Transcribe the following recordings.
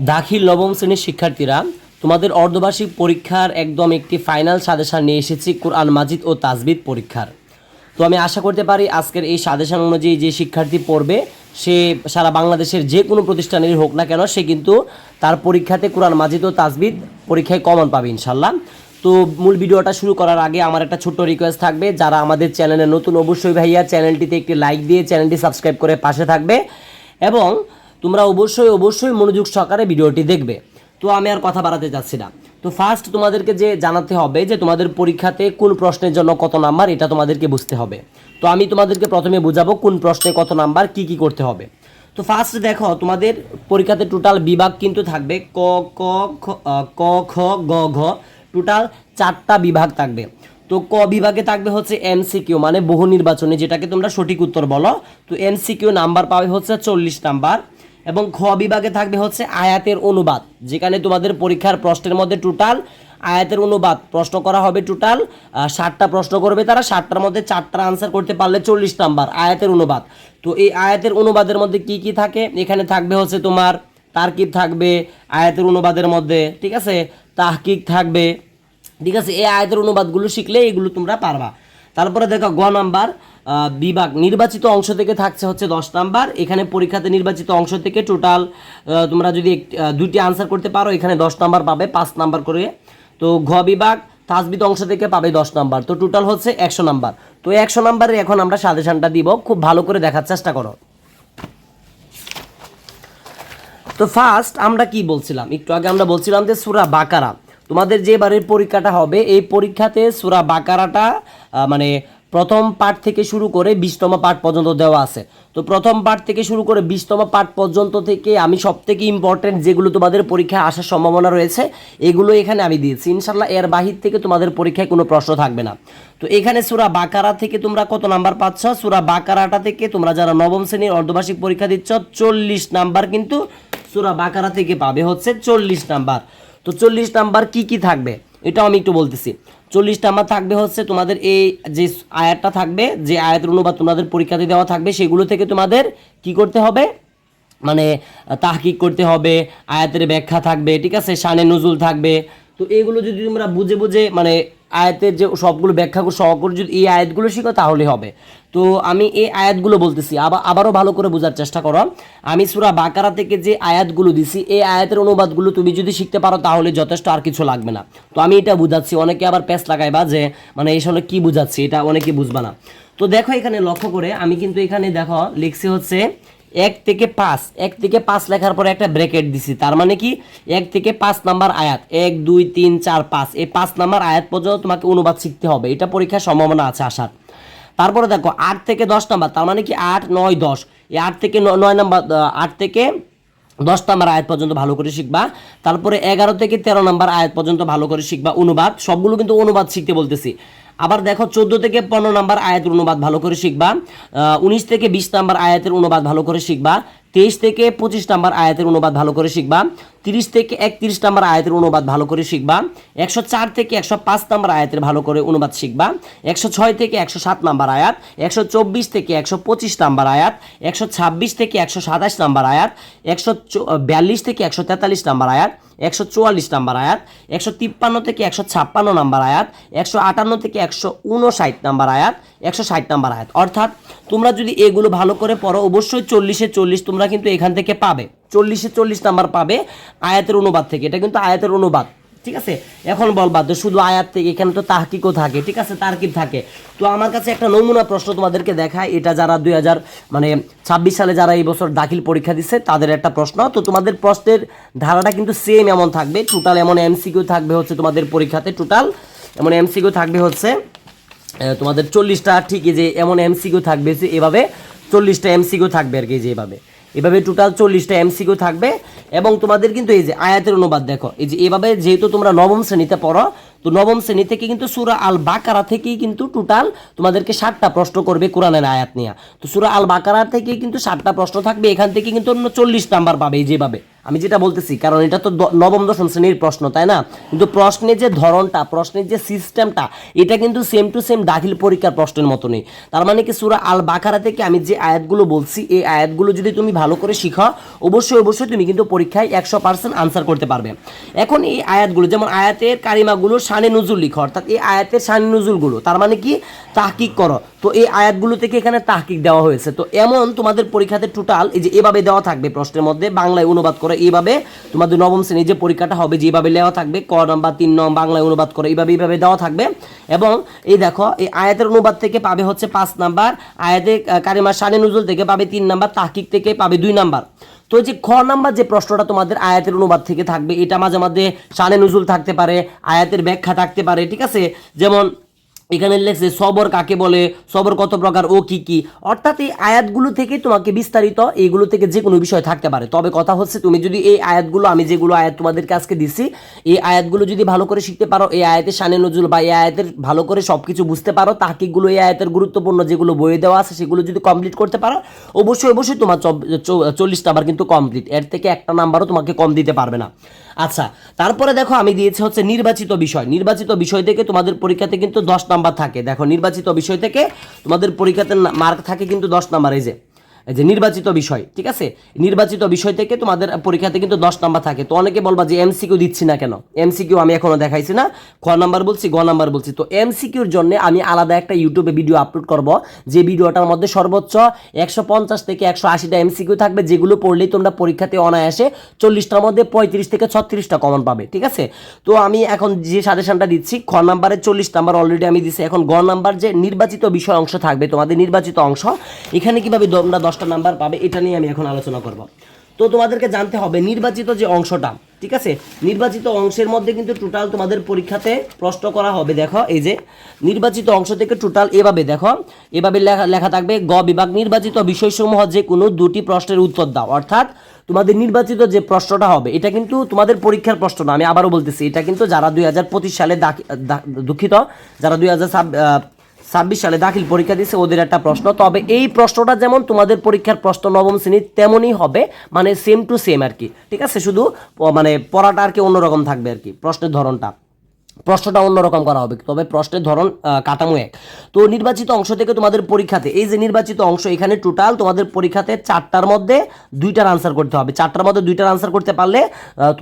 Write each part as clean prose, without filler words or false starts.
দাখিল নবম শ্রেণীর শিক্ষার্থীরা, তোমাদের অর্ধবার্ষিক পরীক্ষার একদম একটি ফাইনাল সাজেশন নিয়ে এসেছি কোরআন মাজিদ ও তাজবিদ পরীক্ষার। তো আমি আশা করতে পারি আজকের এই সাজেশন অনুযায়ী যে শিক্ষার্থী পড়বে সে সারা বাংলাদেশের যে কোনো প্রতিষ্ঠানেরই হোক না কেন সে কিন্তু তার পরীক্ষাতে কোরআন মাজিদ ও তাজবিদ পরীক্ষায় কমন পাবে ইনশাল্লাহ। তো মূল ভিডিওটা শুরু করার আগে আমার একটা ছোট্ট রিকোয়েস্ট থাকবে, যারা আমাদের চ্যানেলে নতুন অবশ্যই ভাইয়া চ্যানেলটিতে একটি লাইক দিয়ে চ্যানেলটি সাবস্ক্রাইব করে পাশে থাকবে এবং তোমরা অবশ্যই মনোযোগ সহকারে ভিডিওটি দেখবে। তো আমি আর কথা বাড়াতে চাচ্ছি না। তো ফার্স্ট তোমাদেরকে যে জানাতে হবে যে তোমাদের পরীক্ষাতে কোন প্রশ্নের জন্য কত নাম্বার, এটা তোমাদেরকে বুঝতে হবে। তো আমি তোমাদেরকে প্রথমে বুঝাবো কোন প্রশ্নে কত নাম্বার, কি করতে হবে। তো ফার্স্ট দেখো, তোমাদের পরীক্ষাতে টোটাল বিভাগ কিন্তু থাকবে ক ক ক খ গ ঘ, টোটাল 4টা বিভাগ থাকবে। তো ক বিভাগে থাকবে হচ্ছে এমসিকিউ মানে বহু নির্বাচনী, যেটাকে তোমরা সঠিক উত্তর বলো। তো এমসিকিউ নাম্বার পাবে হচ্ছে 40 নাম্বার। এবং খ বিভাগে থাকবে হচ্ছে আয়াতের অনুবাদ, যেখানে তোমাদের পরীক্ষার প্রশ্নের মধ্যে টোটাল আয়াতের অনুবাদ প্রশ্ন করা হবে। টোটাল 60টা প্রশ্ন করবে তারা, 60টার মধ্যে 4টার আনসার করতে পারলে 40 নাম্বার আয়াতের অনুবাদ। তো এই আয়াতের অনুবাদের মধ্যে কি থাকে, এখানে থাকবে হচ্ছে তোমার তারকিব থাকবে আয়াতের অনুবাদের মধ্যে, ঠিক আছে, তাহকিক থাকবে, ঠিক আছে। এই আয়াতের অনুবাদগুলো শিখলে এগুলো তোমরা পারবা। তারপরে দেখো গ নাম্বার বিভাগ নির্বাচিত অংশ থেকে থাকছে হচ্ছে 10 নাম্বার। এখানে পরীক্ষাতে নির্বাচিত অংশ থেকে টোটাল তোমরা যদি 2টি আনসার করতে পারো এখানে 10 নাম্বার পাবে, 5 নাম্বার করে। তো ঘ বিভাগ তাজবিদ অংশ থেকে পাবে 10 নাম্বার, তো টোটাল হচ্ছে 100 নাম্বার। তো 100 নাম্বারের এখন আমরা সাজেশনটা দিব, খুব ভালো করে দেখার চেষ্টা করো। তো ফার্স্ট আমরা কি বলছিলাম, একটু আগে আমরা বলছিলাম যে সূরা বাকারা, তোমাদের যে বারের পরীক্ষাটা হবে এই পরীক্ষাতে সূরা বাকারাটা মানে প্রথম পাঠ থেকে শুরু করে 20তম পাঠ পর্যন্ত দেওয়া আছে। তো প্রথম পাঠ থেকে শুরু করে 20তম পাঠ পর্যন্ত থেকে আমি সবথেকে ইম্পর্টেন্ট যেগুলো তোমাদের পরীক্ষায় আসার সম্ভাবনা রয়েছে এগুলো এখানে আমি দিয়েছি ইনশাল্লাহ। এর বাহির থেকে তোমাদের পরীক্ষায় কোনো প্রশ্ন থাকবে না। তো এখানে সূরা বাকারা থেকে তোমরা কত নাম্বার পাচ্ছ, সূরা বাকারাটা থেকে তোমরা যারা নবম শ্রেণীর অর্ধবার্ষিক পরীক্ষা দিচ্ছ 40 নাম্বার কিন্তু সূরা বাকারা থেকে পাবে হচ্ছে 40 নাম্বার। তো 40 নাম্বার কি থাকবে এটাও আমি একটু বলতেছি। 40 নাম্বার থাকবে হচ্ছে তোমাদের এই যে আয়াতটা থাকবে, যে আয়াতের অনুবাদ তোমাদের পরীক্ষাতে দেওয়া থাকবে সেগুলো থেকে তোমাদের কি করতে হবে, মানে তাহকিক করতে হবে, আয়াতের ব্যাখ্যা থাকবে, ঠিক আছে, শানে নুজুল থাকবে। তো এইগুলো যদি তোমরা বুঝে মানে আয়াতের যে সবগুলো ব্যাখ্যা সহকারে যদি এই আয়াতগুলো শিখো তাহলে হবে। তো আমি এই আয়াতগুলো বলতেছি আবারও ভালো করে বোঝার চেষ্টা করো। আমি সূরা বাকারা থেকে যে আয়াতগুলো দিছি এই আয়াতের অনুবাদগুলো তুমি যদি শিখতে পারো তাহলে যথেষ্ট, আর কিছু লাগবে না। তো আমি এটা বুঝাচ্ছি, অনেকে আবার প্যাচ লাগাইবা যে মানে এই সময় কী বুঝাচ্ছি, এটা অনেকে বুঝবা না। তো দেখো এখানে লক্ষ্য করে আমি কিন্তু এখানে দেখো লিখছি হচ্ছে 1 থেকে 5 লেখার পরে একটা ব্র্যাকেট দিছি, তার মানে কি 1 থেকে 5 নাম্বার আয়াত, 1 2 3 4 5, এই 5 নাম্বার আয়াত পর্যন্ত তোমাকে অনুবাদ শিখতে হবে, এটা পরীক্ষার সম্ভাবনা আছে আসার। তারপরে দেখো 8 থেকে 10 নাম্বার, তার মানে কি 8 9 10, এই 8 থেকে 9 নাম্বার, 8 থেকে 10 নাম্বার আয়াত পর্যন্ত ভালো করে শিখবা। তারপরে 11 থেকে 13 নাম্বার আয়াত পর্যন্ত ভালো করে শিখবা অনুবাদ, সবগুলো কিন্তু অনুবাদ শিখতে বলতেছি। আবার দেখো 14 থেকে 15 নাম্বার আয়াতের অনুবাদ ভালো করে শিখবা, 19 থেকে 20 নাম্বার আয়াতের অনুবাদ ভালো করে শিখবা, 23 থেকে 25 নাম্বার আয়াতের অনুবাদ ভালো করে শিখবা, 30 থেকে 31 নাম্বার আয়াতের অনুবাদ ভালো করে শিখবা, 104 থেকে 105 নাম্বার আয়াতের ভালো করে অনুবাদ শিখবা, 106 থেকে 107 নাম্বার আয়াত, 124 থেকে 125 নাম্বার আয়াত, 126 থেকে 127 নাম্বার আয়াত, 142 থেকে 143 নাম্বার আয়াত, 144 নাম্বার আয়াত, 153 থেকে 156 নাম্বার আয়াত, 158 থেকে 159 নাম্বার আয়াত, 160 নাম্বার আয়াত। অর্থাৎ তোমরা যদি এগুলো ভালো করে পড়ো অবশ্যই 40-এ 40 তোমরা কিন্তু এখান থেকে পাবে, 40-এ 40 নাম্বার পাবে আয়াতের অনুবাদ থেকে, এটা কিন্তু আয়াতের অনুবাদ, ঠিক আছে। এখন বলবা তো শুধু আয়াত থেকে, এখানে তো তাহকিকও থাকে, ঠিক আছে, তারকিব থাকে। তো আমার কাছে একটা নমুনা প্রশ্ন তোমাদেরকে দেখায়, এটা যারা 2026 সালে যারা এই বছর দাখিল পরীক্ষা দিচ্ছে তাদের একটা প্রশ্ন। তো তোমাদের প্রশ্নের ধারাটা কিন্তু সেম এমন থাকবে, টোটাল এমন এমসিকিউ থাকবে হচ্ছে তোমাদের পরীক্ষাতে, টোটাল এমন এমসিকিউ থাকবে হচ্ছে তোমাদের 40টা, ঠিক যে এমন এমসিকিউ থাকবে যে এভাবে 40টা এমসিকিউ থাকবে আর কি, যে এভাবে টোটাল 40টা এমসিকিউ থাকবে। এবং তোমাদের কিন্তু এই যে আয়াতের অনুবাদ দেখো, এই যে এভাবে যেহেতু তোমরা নবম শ্রেণীতে পড়ো, তো নবম শ্রেণী থেকে কিন্তু সূরা আল বাকারা থেকেই কিন্তু টোটাল তোমাদেরকে 60টা প্রশ্ন করবে কোরআনের আয়াত নিয়ে। তো সূরা আল বাকারা থেকে কিন্তু 60টা প্রশ্ন থাকবে, এখান থেকে কিন্তু অন্য 40 নাম্বার পাবে যেভাবে, আমি যেটা বলতেছি, কারণ এটা তো নবম দশম শ্রেণীর প্রশ্ন, তাই না? কিন্তু প্রশ্নের যে ধরনটা, প্রশ্নের যে সিস্টেমটা, এটা কিন্তু সেম টু সেম দাখিল পরীক্ষার প্রশ্নের মতো নেই। তার মানে কি সূরা আল বাকারা থেকে আমি যে আয়াতগুলো বলছি, এই আয়াতগুলো যদি তুমি ভালো করে শিখো, অবশ্যই তুমি কিন্তু পরীক্ষায় 100% আনসার করতে পারবে। এখন এই আয়াতগুলো, যেমন আয়াতের কারিমাগুলো শানে নুজুল লিখো, অর্থাৎ এই আয়াতের শানে নুজুলগুলো তার মানে কি তাহকিক করো। তো এই আয়াতগুলো থেকে এখানে তাহকিক দেওয়া হয়েছে। তো এমন তোমাদের পরীক্ষাতে টোটাল এই যে এভাবে দেওয়া থাকবে প্রশ্নের মধ্যে, বাংলায় অনুবাদ করে এইভাবে তোমাদের নবম শ্রেণীর যে পরীক্ষাটা হবে যেভাবে দেওয়া থাকবে, ক নাম্বার 3 নম্বর বাংলায় অনুবাদ করে এইভাবে দেওয়া থাকবে। এবং এই দেখো এই আয়াতের অনুবাদ থেকে পাবে হচ্ছে 5 নাম্বার, আয়াতের কারিমা শানে নুজুল থেকে পাবে 3 নাম্বার, তাহকিক থেকে পাবে 2 নাম্বার। তো যে খ নাম্বার যে প্রশ্নটা তোমাদের আয়াতের অনুবাদ থেকে থাকবে, এটা মাঝে মাঝে শানে নুজুল থাকতে পারে, আয়াতের ব্যাখ্যা থাকতে পারে, ঠিক আছে? যেমন এখানে লেখছে সবর কাকে বলে, সবর কত প্রকার, ও কি কি। অর্থাৎ এই আয়াতগুলো থেকে তোমাকে বিস্তারিত এইগুলো থেকে যে কোনো বিষয় থাকতে পারে। তবে কথা হচ্ছে তুমি যদি এই আয়াতগুলো, আমি যেগুলো আয়াত তোমাদেরকে আজকে দিচ্ছি, এই আয়াতগুলো যদি ভালো করে শিখতে পারো, এই আয়াতের শানে নজুল বা এই আয়াতের ভালো করে সব কিছু বুঝতে পারো, তাহকিকগুলো এই আয়াতের গুরুত্বপূর্ণ যেগুলো বইয়ে দেওয়া আছে সেগুলো যদি কমপ্লিট করতে পারো, অবশ্যই তোমার 40 নাম্বার কিন্তু কমপ্লিট। এর থেকে একটা নাম্বারও তোমাকে কম দিতে পারবে না। আচ্ছা, তারপরে দেখো আমি দিয়েছি হচ্ছে নির্বাচিত বিষয়। নির্বাচিত বিষয় থেকে তোমাদের পরীক্ষাতে কিন্তু 10 নাম্বার থাকে। দেখো নির্বাচিত বিষয় থেকে তোমাদের পরীক্ষাতে মার্ক থাকে কিন্তু 10 নাম্বার। এই যে নির্বাচিত বিষয়, ঠিক আছে? নির্বাচিত বিষয় থেকে তোমাদের পরীক্ষাতে কিন্তু 10 নাম্বার থাকে। তো অনেকে বলবা যে এমসিকিউ দিচ্ছি না কেন? এমসিকিউ আমি এখনো দেখাইছি না, খ নাম্বার বলছি, গ নাম্বার বলছি। তো এমসিকিউর জন্য আমি আলাদা একটা ইউটিউবে ভিডিও আপলোড করব, যে ভিডিওটার মধ্যে সর্বোচ্চ 150 থেকে 180টা এমসিকিউ থাকবে, যেগুলো পড়লেই তোমরা পরীক্ষাতে অনায়াসে 40টার মধ্যে 35 থেকে 36টা কমন পাবে, ঠিক আছে? তো আমি এখন যে সাজেশনটা দিচ্ছি, খ নাম্বারে 40 নাম্বার অলরেডি আমি দিচ্ছি। এখন গ নাম্বার যে নির্বাচিত বিষয় অংশ থাকবে, তোমাদের নির্বাচিত অংশ, এখানে কিভাবে তোমরা 10টা নাম্বার পাবে এটা নিয়ে আমি এখন আলোচনা করব। তো তোমাদেরকে জানতে হবে নির্বাচিত যে অংশটা, ঠিক আছে? নির্বাচিত অংশের মধ্যে কিন্তু টোটাল তোমাদের পরীক্ষাতে প্রশ্ন করা হবে। দেখো এই যে নির্বাচিত অংশ থেকে টোটাল এভাবে দেখো, এভাবে লেখা থাকবে, গ বিভাগ নির্বাচিত বিষয়সমূহ যে কোনো 2টি প্রশ্নের উত্তর দাও। অর্থাৎ তোমাদের নির্বাচিত যে প্রশ্নটা হবে এটা কিন্তু তোমাদের পরীক্ষার প্রশ্ন না, আমি আবারও বলতেছি, এটা কিন্তু যারা 2025 সালে দুঃখিত, যারা 2026 সালে দাখিল পরীক্ষা দিয়েছে ওদের একটা প্রশ্ন। তবে এই প্রশ্নটা যেমন তোমাদের পরীক্ষার প্রশ্ন নবম শ্রেণীর তেমনই হবে, মানে সেম টু সেম আর কি, ঠিক আছে? শুধু মানে পড়াটা আর কি অন্যরকম থাকবে আর কি, প্রশ্নের ধরনটা, প্রশ্নটা অন্যরকম করা হবে, তবে প্রশ্নের ধরন কাঠামো এক। তো নির্বাচিত অংশ থেকে তোমাদের পরীক্ষাতে এই যে নির্বাচিত অংশ, এখানে টোটাল তোমাদের পরীক্ষাতে 4টার মধ্যে 2টার আনসার করতে হবে। 4টার মধ্যে 2টার আনসার করতে পারলে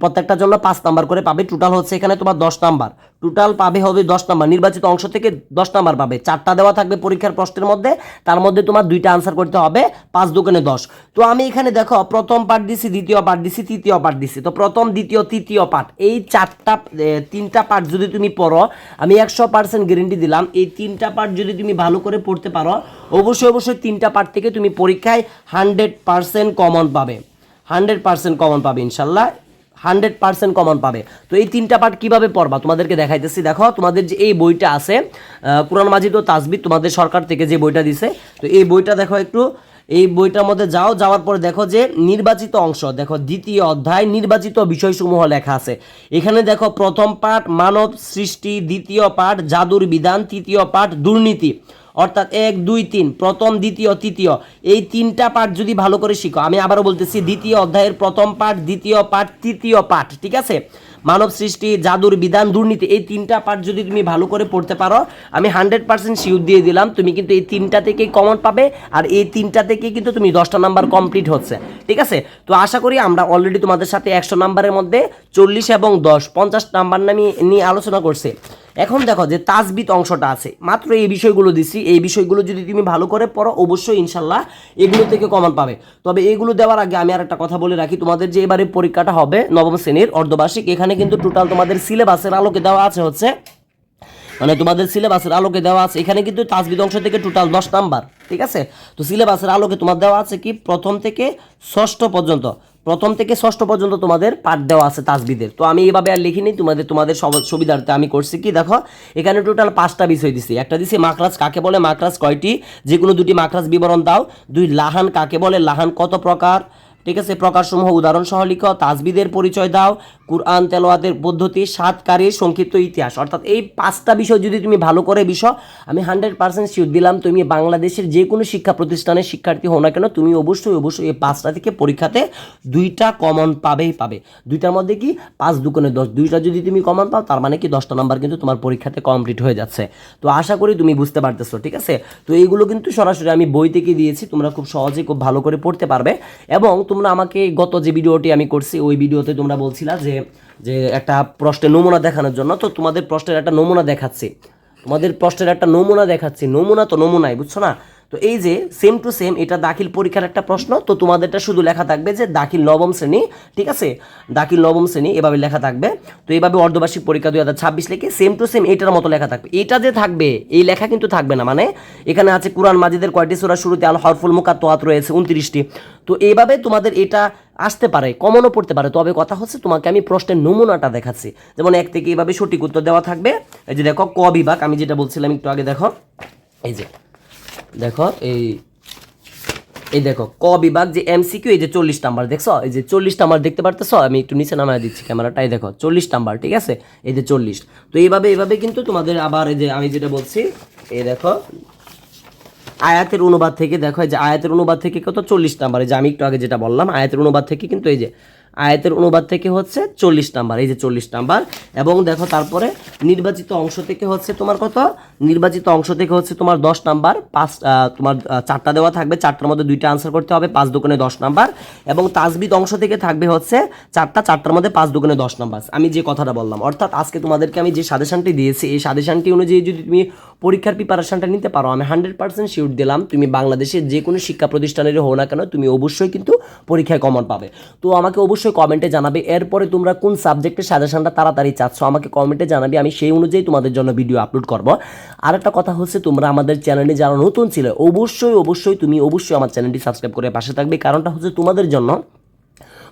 প্রত্যেকটার জন্য 5 নাম্বার করে পাবে। টোটাল হচ্ছে এখানে তোমার 10 নাম্বার, টোটাল পাবে হবে 10 নাম্বার। নির্বাচিত অংশ থেকে 10 নাম্বার পাবে, 4টা দেওয়া থাকবে পরীক্ষার প্রশ্নের মধ্যে, তার মধ্যে তোমার 2টা আনসার করতে হবে, 5 দুগুণে 10। তো আমি এখানে দেখো প্রথম পার্ট দিছি, দ্বিতীয় পার্ট দিছি, তৃতীয় পার্ট দিছি। তো প্রথম, দ্বিতীয়, তৃতীয় পার্ট, এই 3টা পার্ট যদি তুমি পড়ো, আমি 100% গ্যারেন্টি দিলাম, এই 3টা পার্ট যদি তুমি ভালো করে পড়তে পারো, অবশ্যই 3টা পার্ট থেকে তুমি পরীক্ষায় 100% কমন পাবে, 100% কমন পাবে ইনশাল্লাহ, 100% কমন পাবে। তো এই 3টা পার্ট কিভাবে পড়বা তোমাদেরকে দেখাইতেছি। দেখো তোমাদের যে এই বইটা আছে, কুরআন মাজিদ ও তাসবিহ, তোমাদের সরকার থেকে যে বইটা দিছে, তো এই বইটা দেখো একটু, এই বইটার মধ্যে যাওয়ার পরে দেখো যে নির্বাচিত অংশ, দেখো দ্বিতীয় অধ্যায় নির্বাচিত বিষয়সমূহ লেখা আছে। এখানে দেখো প্রথম পাঠ মানব সৃষ্টি, দ্বিতীয় পাঠ জাদুর বিধান, তৃতীয় পাঠ দুর্নীতি। অর্থাৎ 1, 2, 3, প্রথম, দ্বিতীয়, তৃতীয়, এই 3টা পাঠ যদি ভালো করে শিখো, আমি আবারও বলতেছি, দ্বিতীয় অধ্যায়ের প্রথম পাঠ, দ্বিতীয় পাঠ, তৃতীয় পাঠ, ঠিক আছে? মানব সৃষ্টি, জাদুর বিধান, দুর্নীতি, এই 3টা পাঠ যদি তুমি ভালো করে পড়তে পারো, আমি 100% শিওর দিয়ে দিলাম তুমি কিন্তু এই 3টা থেকেই কমন পাবে। আর এই 3টা থেকেই কিন্তু তুমি 10টা নাম্বার কমপ্লিট হচ্ছে, ঠিক আছে? তো আশা করি আমরা অলরেডি তোমাদের সাথে 100 নাম্বারের মধ্যে 40 এবং 10, 50 নাম্বার নিয়ে আলোচনা করছে। এখন দেখো যে তাসবিহ অংশটা আছে, মাত্র এই বিষয়গুলো দিচ্ছি, এই বিষয়গুলো যদি তুমি ভালো করে পড়ো, অবশ্যই ইনশাল্লাহ এগুলো থেকে কমন পাবে। তবে এগুলো দেওয়ার আগে আমি আর একটা কথা বলে রাখি, তোমাদের যে এবারে পরীক্ষাটা হবে নবম শ্রেণীর অর্ধবার্ষিক, এখানে কিন্তু টোটাল তোমাদের সিলেবাসের আলোকে দেওয়া আছে হচ্ছে, মানে তোমাদের সিলেবাসের আলোকে দেওয়া আছে এখানে কিন্তু তাসবিহ অংশ থেকে টোটাল 10 নাম্বার, ঠিক আছে? তো সিলেবাসের আলোকে তোমার দেওয়া আছে কি প্রথম থেকে ষষ্ঠ পর্যন্ত, তোমাদের পাঠ দেওয়া আছে তাসবিদের। তো আমি এইভাবে আর লিখিনি, তোমাদের সুবিধার্থে আমি করছি কি, দেখো এখানে টোটাল 5টা বিষয় দিছি। একটা দিছি মাখরাজ কাকে বলে, মাখরাজ কয়টি, যে কোনো 2টি মাখরাজ বিবরণ দাও। 2 লাহান কাকে বলে, লাহান কত প্রকার, ঠিক আছে, প্রকারসমূহ উদাহরণ সহ লিখো, তাজবিদের পরিচয় দাও, কুরআন তেলাওয়াতের পদ্ধতি, 7 কারির সংক্ষিপ্ত ইতিহাস। অর্থাৎ এই 5টা বিষয় যদি তুমি ভালো করে বিষয়, আমি 100% শিওর দিলাম তুমি বাংলাদেশের যে কোনো শিক্ষা প্রতিষ্ঠানের শিক্ষার্থী হও না কেন, তুমি অবশ্যই এই 5টা থেকে পরীক্ষাতে 2টা কমন পাবে। 2টার মধ্যে কি 5 দুগুণে 10, 2টা যদি তুমি কমন পাও তার মানে কি 10টা নাম্বার কিন্তু তোমার পরীক্ষাতে কমপ্লিট হয়ে যাচ্ছে। তো আশা করি তুমি বুঝতে পারতেছো, ঠিক আছে। তো এইগুলো কিন্তু সরাসরি আমি বই থেকে দিয়েছি, তোমরা খুব সহজে খুব ভালো করে পড়তে পারবে। এবং তোমরা আমাকে গত যে ভিডিওটি আমি করছি ওই ভিডিওতে তোমরা বলছিলা যে যে একটা প্রশ্নের নমুনা দেখানোর জন্য, তো তোমাদের প্রশ্নের একটা নমুনা দেখাচ্ছি, নমুনা তো নমুনাই, বুঝছো না। তো এই যে সেম টু সেম এটা দাখিল পরীক্ষার একটা প্রশ্ন, তো তোমাদেরটা শুধু লেখা থাকবে যে দাখিল নবম শ্রেণী, ঠিক আছে, দাখিল নবম শ্রেণী এভাবে লেখা থাকবে। তো এইভাবে অর্ধবার্ষিক পরীক্ষা 2026 লিখে সেম টু সেম এটার মতো লেখা থাকবে। এটা যে থাকবে এই লেখা কিন্তু থাকবে না, মানে এখানে আছে কুরআন মাজিদের কয়টি সূরা শুরুতে আল হরফুল মুকাত্তাআত রয়েছে 29টি। তো এইভাবে তোমাদের এটা আসতে পারে, কমনও পড়তে পারে। তবে কথা হচ্ছে তোমাকে আমি প্রশ্নের নমুনাটা দেখাচ্ছি, যেমন 1 থেকে এইভাবে সঠিক উত্তর দেওয়া থাকবে। এই যে দেখো ক বিভাগ, আমি যেটা বলছিলাম একটু আগে, দেখো এই যে দেখো এই দেখো ক বিভাগ যে এমসিকিউ, এই যে 40 নাম্বার দেখছো, এই যে 40 নাম্বার দেখতে পারতেছো, আমি একটু নিচে নামায় দিচ্ছি ক্যামেরাটাই, দেখো 40 নাম্বার, ঠিক আছে, এই যে 40। তো এইভাবে কিন্তু তোমাদের আবার এই যে আমি যেটা বলছি, এই দেখো আয়াতের অনুবাদ থেকে, দেখো এই যে আয়াতের অনুবাদ থেকে কত 40 নাম্বার, এই যে আমি একটু আগে যেটা বললাম আয়াতের অনুবাদ থেকে কিন্তু এই যে আয়াতের অনুবাদ থেকে হচ্ছে 40 নাম্বার, এই যে 40 নাম্বার। এবং দেখো তারপরে নির্বাচিত অংশ থেকে হচ্ছে তোমার কত, নির্বাচিত অংশ থেকে হচ্ছে তোমার 10 নাম্বার, তোমার 4টা দেওয়া থাকবে, 4টার মধ্যে 2টা আনসার করতে হবে, 5 দুগুণে 10 নাম্বার। এবং তাজবিদ অংশ থেকে থাকবে হচ্ছে 4টার মধ্যে 5 দুগুণে 10 নাম্বার। আমি যে কথাটা বললাম, অর্থাৎ আজকে তোমাদেরকে আমি যে সাজেশনটি দিয়েছি এই সাজেশনটি অনুযায়ী যদি তুমি পরীক্ষার প্রিপারেশনটা নিতে পারো, আমি 100% শিওর দিলাম তুমি বাংলাদেশের যে কোনো শিক্ষা প্রতিষ্ঠানের হও না কেন তুমি অবশ্যই কিন্তু পরীক্ষায় কমন পাবে। তো আমাকে অবশ্যই কমেন্টে জানাবে এরপরে তোমরা কোন সাবজেক্টের সাজেশনটা তাড়াতাড়ি চাচ্ছ, আমাকে কমেন্টে জানাবে, আমি সেই অনুযায়ী তোমাদের জন্য ভিডিও আপলোড করব। আর একটা কথা হচ্ছে তোমরা আমাদের চ্যানেলে যারা নতুন ছিল তুমি অবশ্যই আমার চ্যানেলটি সাবস্ক্রাইব করে পাশে থাকবে। কারণটা হচ্ছে তোমাদের জন্য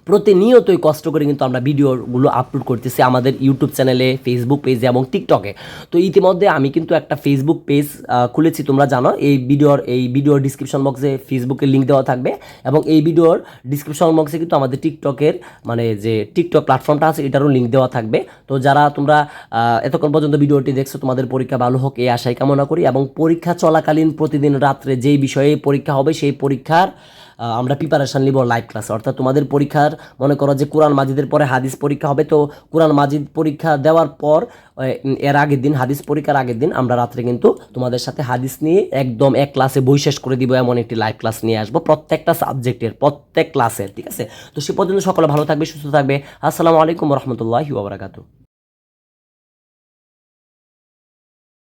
প্রতিনিয়তই কষ্ট করে কিন্তু আমরা ভিডিওগুলো আপলোড করতেছি আমাদের ইউটিউব চ্যানেলে, ফেসবুক পেজে এবং টিকটকে। তো ইতিমধ্যে আমি কিন্তু একটা ফেসবুক পেজ খুলেছি, তোমরা জানো। এই ভিডিওর ডিসক্রিপশন বক্সে ফেসবুকের লিঙ্ক দেওয়া থাকবে, এবং এই ভিডিওর ডিসক্রিপশন বক্সে কিন্তু আমাদের টিকটকের মানে যে টিকটক প্ল্যাটফর্মটা আছে এটারও লিঙ্ক দেওয়া থাকবে। তো যারা তোমরা এতক্ষণ পর্যন্ত ভিডিওটি দেখছো তোমাদের পরীক্ষা ভালো হোক এই আশাই কামনা করি। এবং পরীক্ষা চলাকালীন প্রতিদিন রাত্রে যেই বিষয়ে পরীক্ষা হবে সেই পরীক্ষার আমরা প্রিপারেশান নিব লাইভ ক্লাসে। অর্থাৎ তোমাদের পরীক্ষার মনে করো যে কোরআন মাজিদের পরে হাদিস পরীক্ষা হবে, তো কোরআন মাজিদ পরীক্ষা দেওয়ার পর এর আগের দিন, হাদিস পরীক্ষার আগের দিন আমরা রাত্রে কিন্তু তোমাদের সাথে হাদিস নিয়ে একদম এক ক্লাসে বই শেষ করে দিব, এমন একটি লাইভ ক্লাস নিয়ে আসবো প্রত্যেকটা সাবজেক্টের প্রত্যেক ক্লাসের, ঠিক আছে। তো সে পর্যন্ত সকলে ভালো থাকবে, সুস্থ থাকবে। আসসালামু আলাইকুম ওয়া রাহমাতুল্লাহি ওয়া বারাকাতুহু।